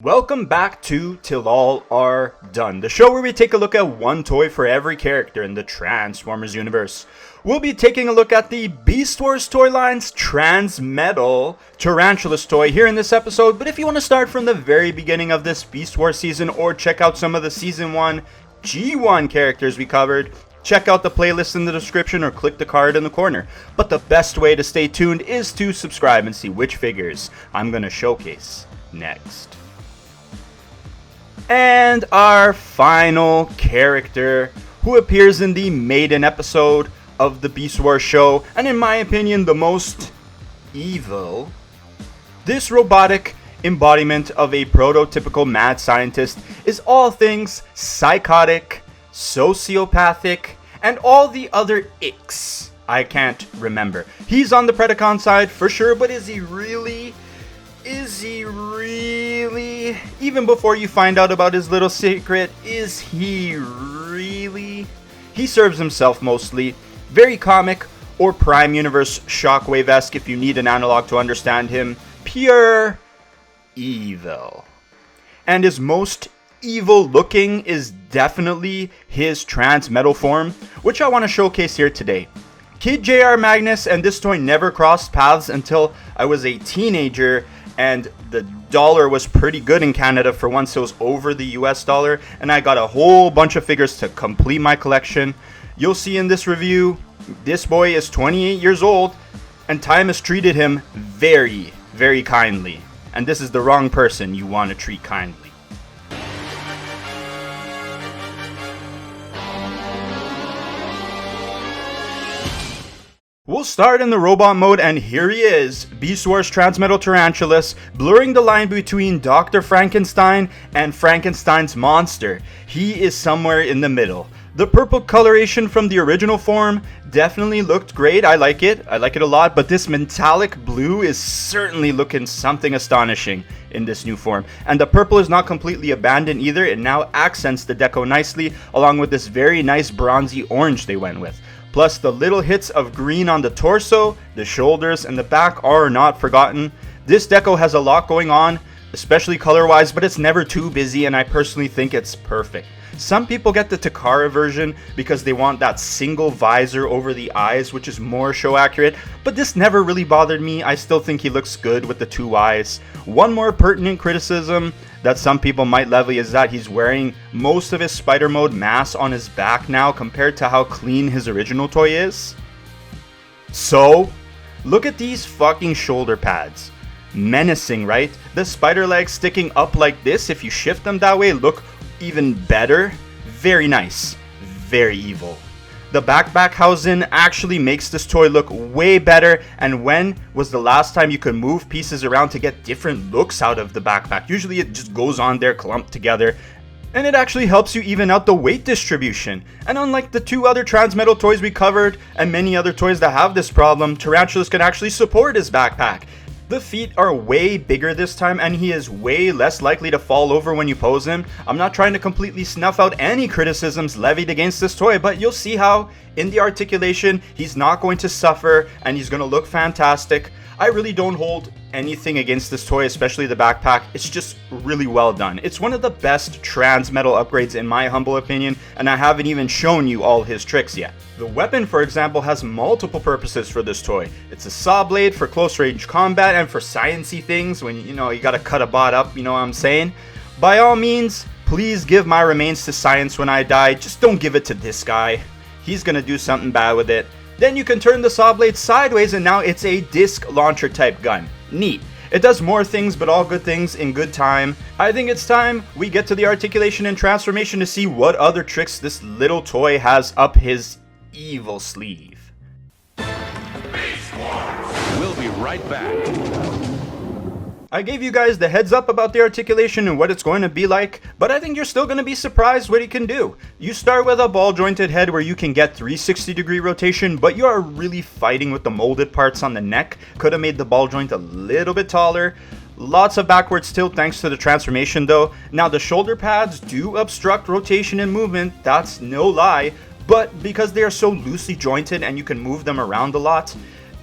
Welcome back to Till All Are Done, the show where we take a look at one toy for every character in the Transformers universe. We'll be taking a look at the Beast Wars toy line's Transmetal Tarantulas toy here in this episode, but if you want to start from the very beginning of this Beast Wars season or check out some of the Season 1 G1 characters we covered, check out the playlist in the description or click the card in the corner. But the best way to stay tuned is to subscribe and see which figures I'm going to showcase next. And our final character, who appears in the maiden episode of the Beast Wars show, and in my opinion, the most evil. This robotic embodiment of a prototypical mad scientist is all things psychotic, sociopathic, and all the other icks I can't remember. He's on the Predacon side for sure, but is he really? Even before you find out about his little secret, is he really? He serves himself mostly. Very comic or Prime Universe Shockwave-esque if you need an analog to understand him. Pure evil. And his most evil looking is definitely his Transmetal form, which I want to showcase here today. Kid JR Magnus and this toy never crossed paths until I was a teenager, and the dollar was pretty good in Canada for once it was over the US dollar, and I got a whole bunch of figures to complete my collection. You'll see in this review, this boy is 28 years old, and time has treated him very, very kindly. And this is the wrong person you want to treat kindly. We'll start in the robot mode, and here he is, Beast Wars Transmetal Tarantulas, blurring the line between Dr. Frankenstein and Frankenstein's monster. He is somewhere in the middle. The purple coloration from the original form definitely looked great. I like it a lot, but this metallic blue is certainly looking something astonishing in this new form. And the purple is not completely abandoned either. It now accents the deco nicely, along with this very nice bronzy orange they went with. Plus, the little hits of green on the torso, the shoulders, and the back are not forgotten. This deco has a lot going on, especially color-wise, but it's never too busy, and I personally think it's perfect. Some people get the Takara version because they want that single visor over the eyes, which is more show accurate, but this never really bothered me. I still think he looks good with the two eyes. One more pertinent criticism that some people might levy is that he's wearing most of his spider mode mass on his back now compared to how clean his original toy is. So, look at these fucking shoulder pads. Menacing, right? The spider legs sticking up like this, if you shift them that way, look even better. Very nice. Very evil. The backpack housing actually makes this toy look way better, and when was the last time you could move pieces around to get different looks out of the backpack? Usually it just goes on there clumped together, and it actually helps you even out the weight distribution. And unlike the two other Transmetal toys we covered, and many other toys that have this problem, Tarantulas can actually support his backpack. The feet are way bigger this time, and he is way less likely to fall over when you pose him. I'm not trying to completely snuff out any criticisms levied against this toy, but you'll see how in the articulation he's not going to suffer and he's going to look fantastic. I really don't hold anything against this toy, especially the backpack. It's just really well done. It's one of the best Transmetal upgrades in my humble opinion, and I haven't even shown you all his tricks yet. The weapon, for example, has multiple purposes for this toy. It's a saw blade for close range combat and for sciencey things when you gotta cut a bot up, you know what I'm saying? By all means, please give my remains to science when I die. Just don't give it to this guy. He's gonna do something bad with it. Then you can turn the saw blade sideways and now it's a disc launcher type gun. Neat. It does more things, but all good things in good time. I think it's time we get to the articulation and transformation to see what other tricks this little toy has up his evil sleeve. We'll be right back. I gave you guys the heads up about the articulation and what it's going to be like, but I think you're still going to be surprised what he can do. You start with a ball jointed head where you can get 360-degree rotation, but you are really fighting with the molded parts on the neck. Could have made the ball joint a little bit taller. Lots of backwards tilt thanks to the transformation though. Now the shoulder pads do obstruct rotation and movement, that's no lie, but because they are so loosely jointed and you can move them around a lot,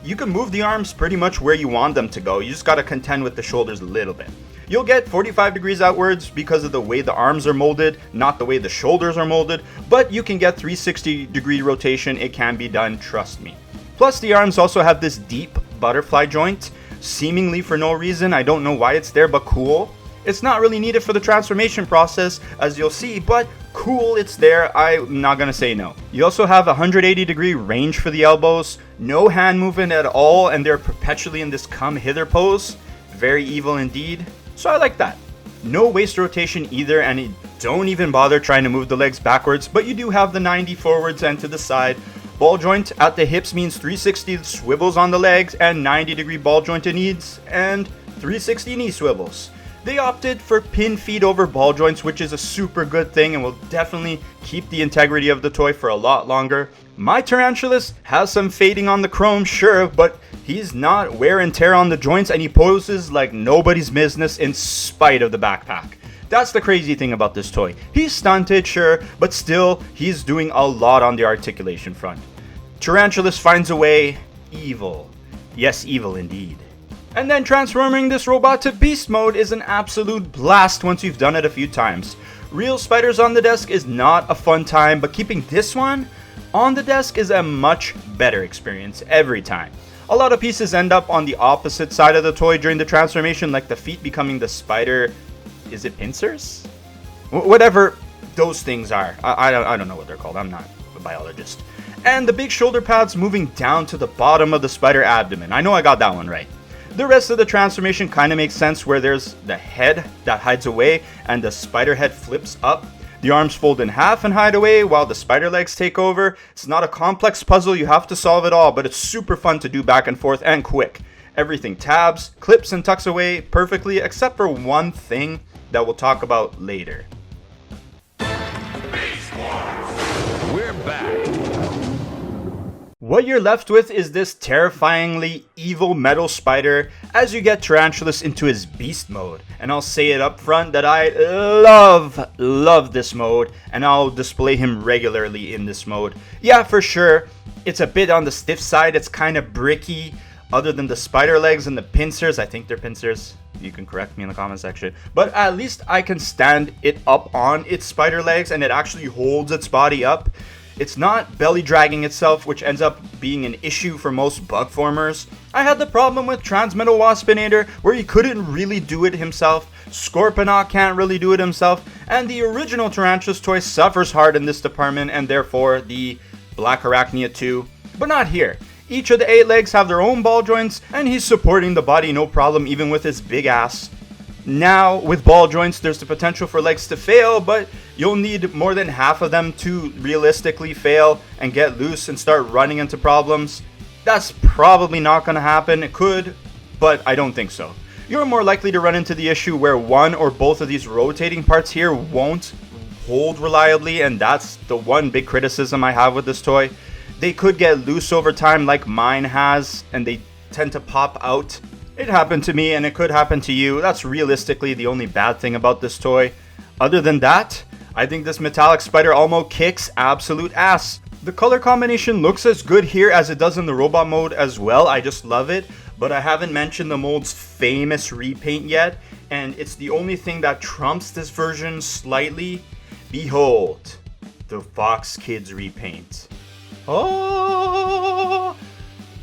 you can move the arms pretty much where you want them to go. You just gotta contend with the shoulders a little bit. You'll get 45 degrees outwards because of the way the arms are molded, not the way the shoulders are molded, but you can get 360 degree rotation. It can be done, trust me. Plus the arms also have this deep butterfly joint, seemingly for no reason. I don't know why it's there, but cool. It's not really needed for the transformation process, as you'll see, but cool, it's there. I'm not gonna say no. You also have 180 degree range for the elbows, no hand movement at all, and they're perpetually in this come hither pose. Very evil indeed. So I like that. No waist rotation either, and don't even bother trying to move the legs backwards, but you do have the 90 forwards and to the side. Ball joint at the hips means 360 swivels on the legs and 90 degree ball jointed knees and 360 knee swivels. They opted for pin feet over ball joints, which is a super good thing and will definitely keep the integrity of the toy for a lot longer. My Tarantulas has some fading on the chrome, sure, but he's not wear and tear on the joints, and he poses like nobody's business in spite of the backpack. That's the crazy thing about this toy. He's stunted, sure, but still, he's doing a lot on the articulation front. Tarantulas finds a way. Evil. Yes, evil indeed. And then transforming this robot to beast mode is an absolute blast once you've done it a few times. Real spiders on the desk is not a fun time, but keeping this one on the desk is a much better experience every time. A lot of pieces end up on the opposite side of the toy during the transformation, like the feet becoming the spider... is it pincers? Whatever those things are. I don't know what they're called. I'm not a biologist. And the big shoulder pads moving down to the bottom of the spider abdomen. I know I got that one right. The rest of the transformation kind of makes sense, where there's the head that hides away and the spider head flips up. The arms fold in half and hide away while the spider legs take over. It's not a complex puzzle, you have to solve it all, but it's super fun to do back and forth and quick. Everything tabs, clips, and tucks away perfectly, except for one thing that we'll talk about later. We're back. What you're left with is this terrifyingly evil metal spider as you get Tarantulas into his beast mode. And I'll say it up front that I love this mode, and I'll display him regularly in this mode. Yeah, for sure, it's a bit on the stiff side, it's kind of bricky. Other than the spider legs and the pincers, I think they're pincers. You can correct me in the comment section. But at least I can stand it up on its spider legs and it actually holds its body up. It's not belly dragging itself, which ends up being an issue for most bug formers. I had the problem with Transmetal Waspinator, where he couldn't really do it himself. Scorponok can't really do it himself. And the original Tarantulas toy suffers hard in this department, and therefore the Black Arachnia too. But not here. Each of the 8 legs have their own ball joints, and he's supporting the body no problem, even with his big ass. Now, with ball joints, there's the potential for legs to fail, but you'll need more than half of them to realistically fail and get loose and start running into problems. That's probably not going to happen. It could, but I don't think so. You're more likely to run into the issue where one or both of these rotating parts here won't hold reliably, and that's the one big criticism I have with this toy. They could get loose over time like mine has, and they tend to pop out. It happened to me, and it could happen to you. That's realistically the only bad thing about this toy. Other than that, I think this metallic spider almost kicks absolute ass. The color combination looks as good here as it does in the robot mode as well. I just love it. But I haven't mentioned the mold's famous repaint yet, and it's the only thing that trumps this version slightly. Behold, the Fox Kids repaint. Oh!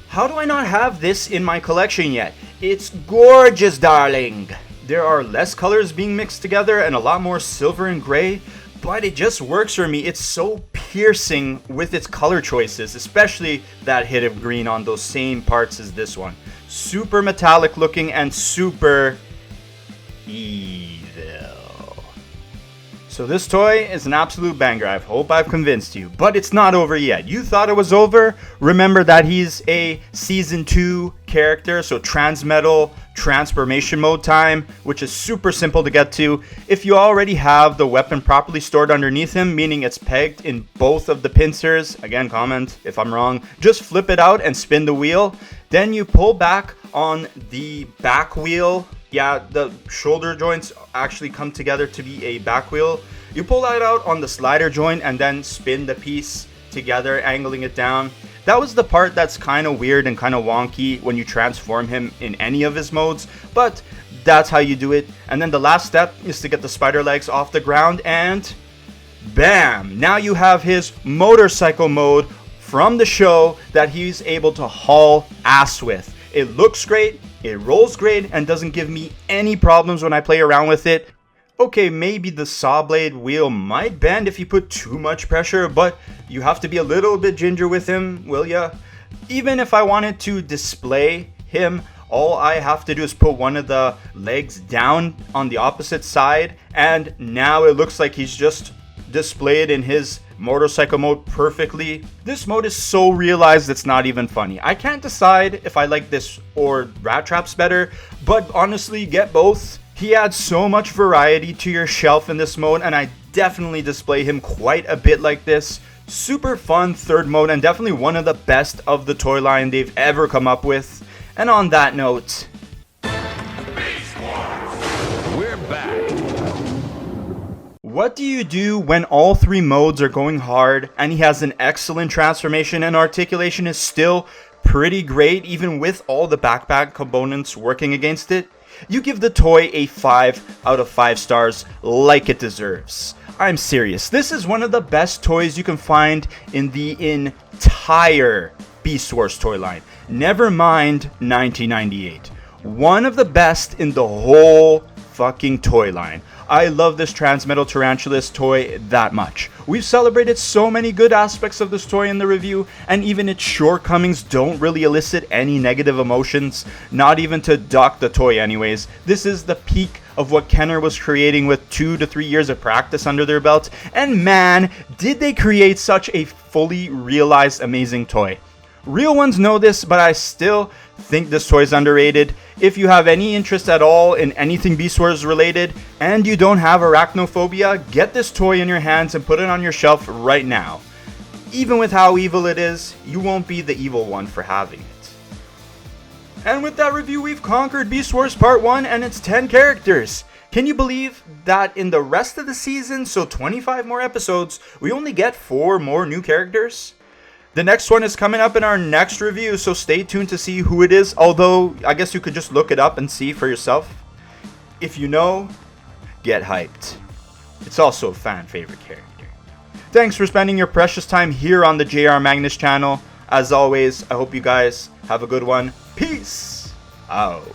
How do I not have this in my collection yet? It's gorgeous, darling! There are less colors being mixed together and a lot more silver and gray, but it just works for me. It's so piercing with its color choices, especially that hit of green on those same parts as this one. Super metallic looking and super evil. So this toy is an absolute banger. I hope I've convinced you, but it's not over yet. You thought it was over? Remember that he's a Season 2 character, so Transmetal Transformation Mode time, which is super simple to get to. If you already have the weapon properly stored underneath him, meaning it's pegged in both of the pincers, again, comment if I'm wrong, just flip it out and spin the wheel. Then you pull back on the back wheel. Yeah, the shoulder joints actually come together to be a back wheel. You pull that out on the slider joint and then spin the piece together, angling it down. That was the part that's kind of weird and kind of wonky when you transform him in any of his modes, but that's how you do it. And then the last step is to get the spider legs off the ground, and bam! Now you have his motorcycle mode from the show that he's able to haul ass with. It looks great, it rolls great, and doesn't give me any problems when I play around with it. Okay, maybe the saw blade wheel might bend if you put too much pressure, but you have to be a little bit ginger with him, will ya? Even if I wanted to display him, all I have to do is put one of the legs down on the opposite side, and now it looks like he's just displayed in his motorcycle mode perfectly. This mode is so realized it's not even funny. I can't decide if I like this or rat traps better, but honestly, get both. He adds so much variety to your shelf in this mode, and I definitely display him quite a bit like this. Super fun third mode, and definitely one of the best of the toy line they've ever come up with. And on that note, We're back. what do you do when all three modes are going hard and he has an excellent transformation and articulation is still pretty great even with all the backpack components working against it? You give the toy a 5 out of 5 stars like it deserves. I'm serious, this is one of the best toys you can find in the entire Beast Wars toy line. Never mind 1998. One of the best in the whole fucking toy line. I love this Transmetal Tarantulas toy that much. We've celebrated so many good aspects of this toy in the review, and even its shortcomings don't really elicit any negative emotions, not even to dock the toy anyways. This is the peak of what Kenner was creating with 2 to 3 years of practice under their belt, and man, did they create such a fully realized amazing toy. Real ones know this, but I still think this toy is underrated. If you have any interest at all in anything Beast Wars related, and you don't have arachnophobia, get this toy in your hands and put it on your shelf right now. Even with how evil it is, you won't be the evil one for having it. And with that review, we've conquered Beast Wars Part 1 and its 10 characters. Can you believe that in the rest of the season, so 25 more episodes, we only get 4 more new characters? The next one is coming up in our next review, so stay tuned to see who it is, although I guess you could just look it up and see for yourself. If you know, get hyped. It's also a fan favorite character. Thanks for spending your precious time here on the JR Magnus channel. As always, I hope you guys have a good one. Peace out.